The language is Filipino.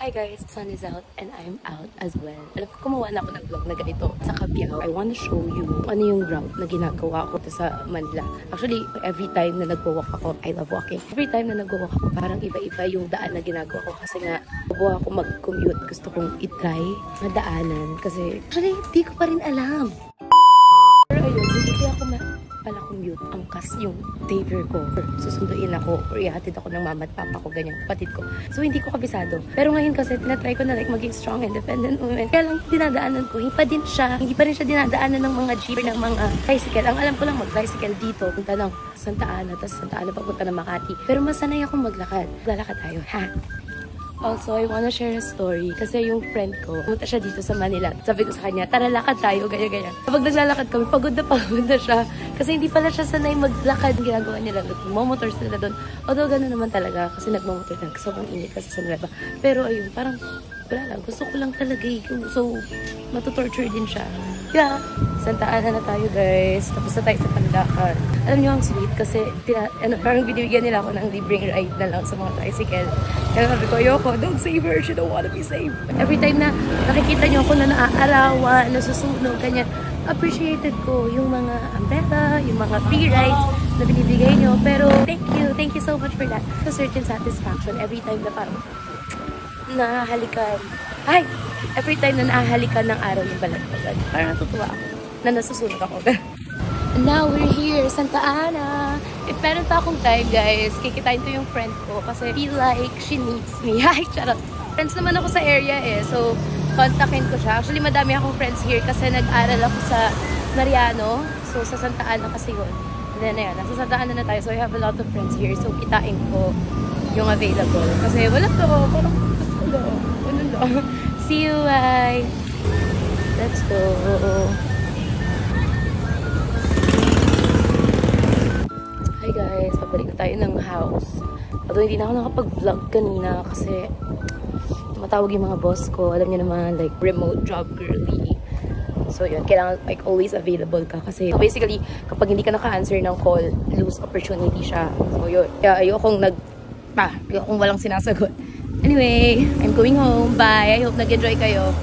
Hi guys, sun is out and I'm out as well. Alam ko, gumawa na ako ng vlog na ganito sa Cabiao. I wanna show you ano yung route na ginagawa ko sa Manila. Actually, every time na nagwo-walk ako, I love walking. Every time na nagwo-walk ako, parang iba-iba yung daan na ginagawa ko. Kasi nga, bago ako mag-commute, gusto kong itry na daanan. Kasi, actually, hindi ko pa rin alam. Pero ayun, hindi ako pala commute, angkas yung savior ko. Susunduin ako or ihatid ako ng mama at papa ko, ganyan, kapatid ko. So, hindi ko kabisado. Pero ngayon kasi, tinatry ko na like maging strong, independent woman. Kaya lang, dinadaanan ko, hindi pa rin siya dinadaanan ng mga jeep, ng mga tricycle. Ang alam ko lang, mag-tricycle dito, punta ng Santa Ana, tapos Santa Ana papunta ng Makati. Pero masanay akong maglakad. Lalakad tayo, ha? Also, I wanna share a story. Kasi yung friend ko, pumunta siya dito sa Manila. Sabi ko sa kanya, tara lakad tayo, ganyan-ganyan. Kapag naglalakad kami, pagod na siya. Kasi hindi pala siya sanay maglakad. Ginagawa niya lang, nagmamotor sila doon. Although gano'n naman talaga, kasi nagmamotor talaga. Sobrang init kasi sa Nueva. Pero ayun, parang wala lang. Gusto ko lang talaga eh. So, matutorture din siya. Yeah, Santa Ana na tayo guys. Tapos na tayo sa Pandakan. Alam niyo ang sweet kasi parang binibigyan nila ako ng libreng ride na lang sa mga tricycle. Kaya sabi ko, ayoko, don't save her, she don't wanna be saved. Every time na nakikita niyo ako na naaarawan, nasusunog, ganyan, appreciated ko yung mga umbrella, yung mga free rides na binibigay niyo. Pero thank you so much for that. A certain satisfaction every time na parang nahahalikan. Ay! Every time na nahahalikan ng araw yung balat ko. Parang natutuwa ako na nasusunog ako. Now we're here, Santa Ana. If meron pa akong time, guys, kikitain ko yung friend ko kasi feel like she needs me. Ay, charot. Friends naman ako sa area eh. So, kontakin ko siya. Actually, madami akong friends here kasi nag-aral ako sa Mariano. So, sa Santa Ana kasi yun. And then, ayan, nasa Santa Ana na tayo. So, I have a lot of friends here. So, kitain ko yung available. Kasi wala to. Parang gusto ko lang. Ganun lang. See you, bye! Let's go! Hi guys! Pabalik na tayo ng house. Although hindi na ako nakapag-vlog kanina kasi tumatawag yung mga boss ko. Alam niyo naman, like, remote job girly. So yun, kailangan like always available ka kasi basically, kapag hindi ka naka-answer ng call, lose opportunity siya. So yun, kaya ayokong walang sinasagot. Anyway, I'm going home. Bye! I hope nag-enjoy kayo.